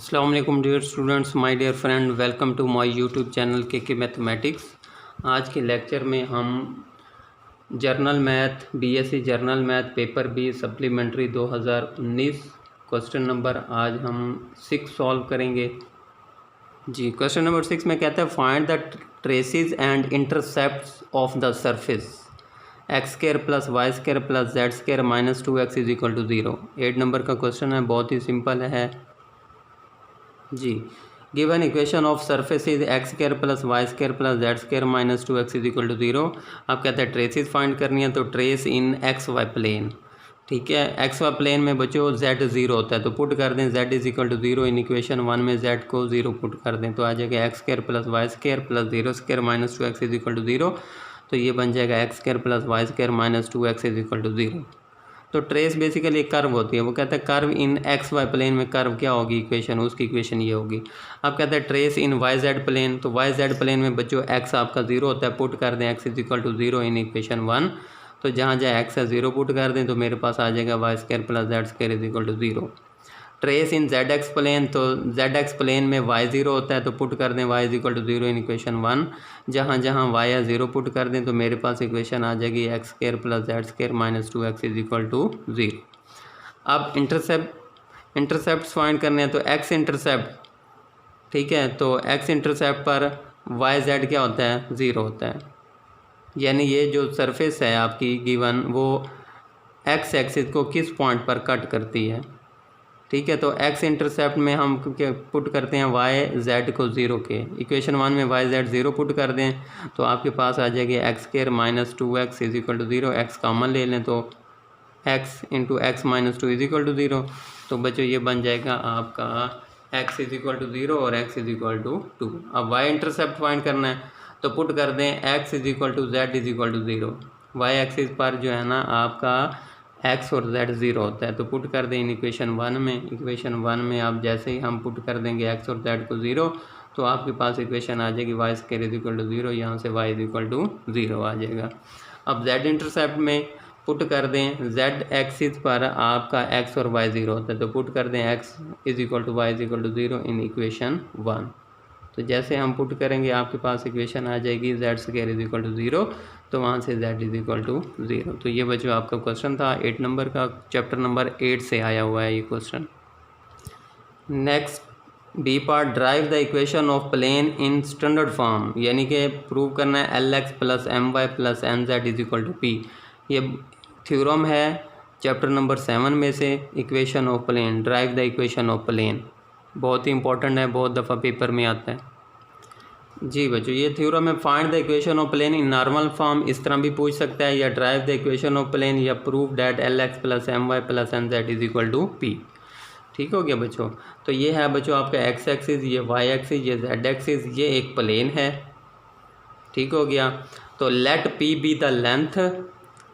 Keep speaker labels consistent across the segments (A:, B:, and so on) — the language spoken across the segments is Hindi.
A: अस्सलाम वालेकुम dear students, my dear friend, welcome to my YouTube channel के मैथमेटिक्स। आज के लेक्चर में हम general math BSc general math paper B supplementary 2019 question number आज हम 6 सॉल्व करेंगे। जी, क्वेश्चन नंबर 6 में कहता है find the traces and intercepts of the surface x square plus y square plus z square minus 2x is equal to 0। 8 number का क्वेश्चन है, बहुत ही सिंपल है जी। Given equation of surface is x square plus y square plus z square minus 2x is equal to 0। अब कहते हैं ट्रेसेस फाइंड करनी है, तो trace in x y plane, ठीक है। एक्स वाई प्लेन में बच्चों z 0 होता है, तो पुट कर दें z is equal to 0। In equation 1 में z को 0 पुट कर दें तो आ जाएगा x square plus y square plus 0 square minus 2x is equal to 0। तो ये बन जाएगा x square plus y square minus 2x is equal to 0। तो ट्रेस बेसिकली एक कर्व होती है, वो कहता है curve in x y plane में कर्व क्या होगी इक्वेशन, उसकी इक्वेशन ये होगी। अब कहता है ट्रेस इन वाई जेड प्लेन, तो वाई जेड प्लेन में बच्चों एक्स आपका 0 होता है, पुट कर दें x is equal to 0 in equation 1। तो जहाँ जहाँ एक्स है 0 पुट कर दें तो मेरे पास आ जाएगा y square plus z square is equal to 0। Trace in z x plane, तो जेड एक्स प्लेन में वाई 0 होता है, तो पुट कर दें y is equal to 0 in equation 1। जहाँ जहाँ वाई है 0 पुट कर दें तो मेरे पास इक्वेशन आ जाएगी x square plus z square minus 2x is equal to 0। अब इंटरसेप्ट फाइंड करने हैं, तो एक्स इंटरसेप्ट, ठीक है, तो एक्स इंटरसेप्ट पर वाई जेड क्या होता है 0 होता है, यानी ये जो सरफेस है आपकी गिवन वो एक्स एक्सिस को किस पॉइंट पर कट करती है, ठीक है। तो एक्स इंटरसेप्ट में हम पुट करते हैं वाई जेड को 0 के, इक्वेशन 1 में वाई जेड 0 पुट कर दें तो आपके पास आ जाएगी x square minus 2x is equal to 0। X common ले लें तो x into x minus 2 is equal to 0। तो बच्चों ये बन जाएगा आपका x इज इक्वल टू 0 और x इज इक्वल टू 2। अब y इंटरसेप्ट फाइंड करना है, तो पुट कर दें x is equal to z is equal to 0। Y axis पर जो है ना आपका x और z 0 होता है, तो पुट कर दें इन इक्वेशन 1 में। इक्वेशन 1 में आप जैसे ही हम पुट कर देंगे x और z को 0 तो आपके पास इक्वेशन आ जाएगी y square is equal to 0, यहाँ से y इज इक्वल टू 0 आ जाएगा। अब z इंटरसेप्ट में पुट कर दें z एक्सिस पर आपका x और y 0 होता है, तो पुट कर दें x is equal to y is equal to 0 in equation 1। तो जैसे हम पुट करेंगे आपके पास इक्वेशन आ जाएगी z square is equal to 0, तो वहाँ से z इज इक्वल टू 0। तो ये बच्चों आपका क्वेश्चन था 8 नंबर का, चैप्टर नंबर 8 से आया हुआ है ये question. Next B part, derive the equation of plane in standard form, यानी कि प्रूव करना है LX plus MY plus NZ is equal to P। ये थ्योरम है चैप्टर नंबर 7 में से, equation of plane, derive the equation of plane, बहुत ही इंपॉर्टेंट है, बहुत दफ़ा पेपर में आता है जी बच्चों। ये थ्योरम है find the equation of plane in normal form, इस तरह भी पूछ सकता है, या derive the equation of plane, या prove that LX plus MY plus NZ is equal to P। ठीक हो गया बच्चों। तो ये है बच्चों आपका एक्स एक्सिस, ये वाई एक्सिस, ये जेड एक्सिस, ये एक प्लेन है, ठीक हो गया। तो let P be the length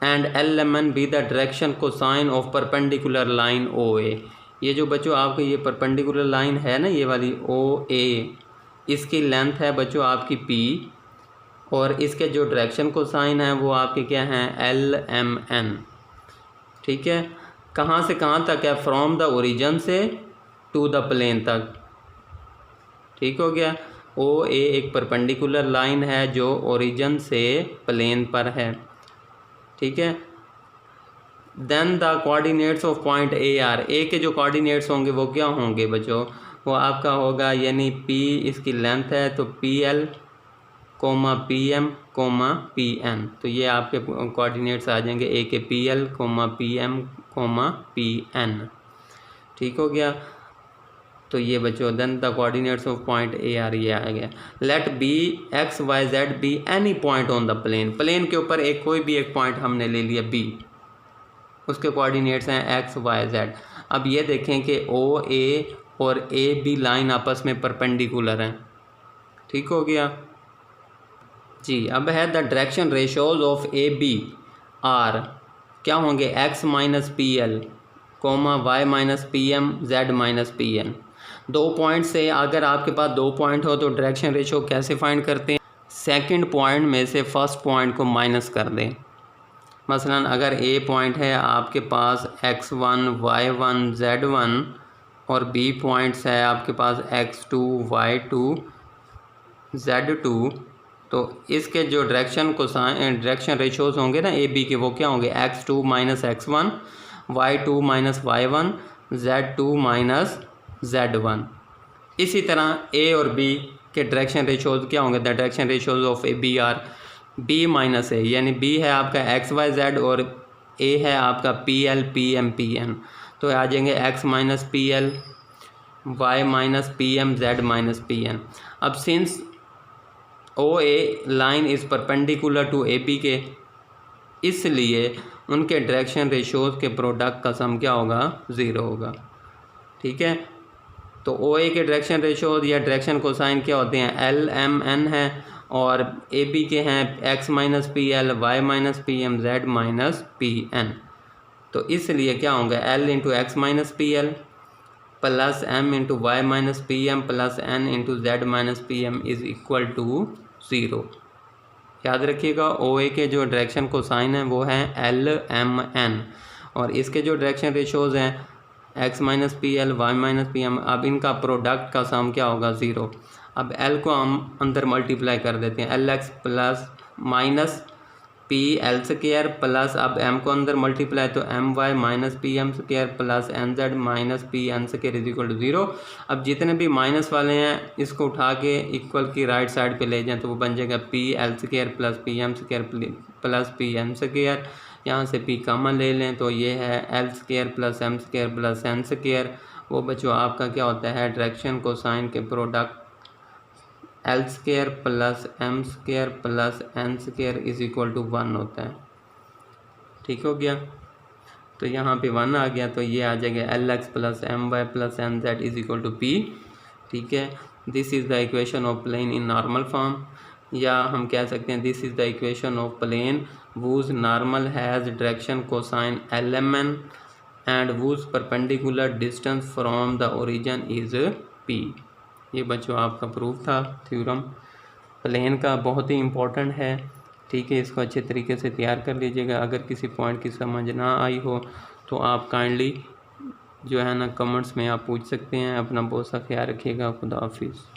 A: and LMN be the direction cosine of perpendicular line OA। ये जो बच्चों आपके ये परपेंडिकुलर लाइन है ना, ये वाली OA, इसकी लेंथ है बच्चों आपकी P, और इसके जो डायरेक्शन कोसाइन है वो आपके क्या हैं LMN, ठीक है। कहाँ से कहाँ तक है, फ्रॉम द ओरिजिन से टू द प्लेन तक, ठीक हो गया। OA एक परपेंडिकुलर लाइन है जो ओरिजिन से प्लेन पर है, ठीक है। Then the coordinates of point A के जो कोऑर्डिनेट्स होंगे वो क्या होंगे बच्चों, वो आपका होगा यानी P इसकी लेंथ है तो PL comma PM comma PN, तो ये आपके कोऑर्डिनेट्स आ जाएंगे A के PL comma PM comma PN, ठीक हो गया। तो ये बच्चों then the coordinates of point AR ये आ गया। Let be x y z be any point on the plane, plane के ऊपर एक कोई भी एक पॉइंट हमने ले लिया B, उसके कोऑर्डिनेट्स हैं एक्स वाई जेड। अब ये देखें कि OA और AB लाइन आपस में परपेंडिकुलर हैं, ठीक हो गया जी। अब है the direction ratios of AB are क्या होंगे, x minus PL comma y minus PM z minus PN। दो पॉइंट से अगर आपके पास दो पॉइंट हो तो डायरेक्शन रेशो कैसे फाइंड करते हैं, सेकंड पॉइंट में से फर्स्ट पॉइंट को माइनस कर दें। मसलन अगर A पॉइंट है आपके पास x1 y1 z1, और बी पॉइंट्स है आपके पास x2 y2 z2, तो इसके जो डायरेक्शन रेशोज़ होंगे ना ए बी के, वो क्या होंगे, x2 minus x1, y2 minus y1, z2 minus z1। इसी तरह ए और बी के डायरेक्शन रेशोज़ क्या होंगे, the direction ratios of A B are B minus A, यानी बी है आपका एक्स वाई जेड और ए है आपका P L P M P N. तो आ जाएंगे x minus P L, y minus P M, z minus P N. अब since O A line is perpendicular to A B के, इसलिए उनके डायरेक्शन रेशोज़ के प्रोडक्ट का सम क्या होगा, ज़ीरो होगा। ठीक है, तो ओ ए के डायरेक्शन रेशोज़ या डायरेक्शन कोसाइन क्या होते हैं, एल एम एन है, और ए बी के हैं x minus P L, y minus P M, z minus P N. तो इसलिए क्या होगा, L into x minus P L plus M into y minus P M plus N into z minus P M is equal to zero. याद रखिएगा, ओ ए के जो डायरेक्शन कोसाइन है वो है एल एम एन, और इसके जो डायरेक्शन रेशोज़ हैं x minus P L, y minus P M, अब इनका प्रोडक्ट का सम क्या होगा, ज़ीरो। अब एल को हम अंदर मल्टीप्लाई कर देते हैं, L x plus minus P L square plus, अब एम को अंदर मल्टीप्लाई तो M y minus P M square plus N z minus P N square is equal to zero. अब जितने भी माइनस वाले हैं इसको उठा के इक्वल की राइट साइड पे ले जाएं तो वो बन जाएगा P L square plus P M square plus P N square. यहाँ से पी कॉमन ले लें तो ये है L square plus M square plus N square. वो बच्चों आपका क्या होता है, डायरेक्शन कोसाइन के product L square plus M square plus N square is equal to 1 होता है। ठीक हो गया, तो यहाँ पे 1 आ गया, तो ये आ जाएगा L x plus M y plus N z is equal to P. ठीक है, this is the equation of plane in normal form, या हम कह सकते हैं this is the equation of plane whose normal has direction cosine lmn and whose perpendicular distance from the origin is p। ये बच्चों आपका प्रूफ था थ्योरम प्लेन का, बहुत ही इम्पोर्टेंट है। ठीक है, इसको अच्छे तरीके से तैयार कर लीजिएगा। अगर किसी पॉइंट की समझ ना आई हो तो आप काइंडली जो है ना कमेंट्स में आप पूछ सकते हैं। अपना बहुत सा ख्याल रखिएगा। खुदा हाफिज़।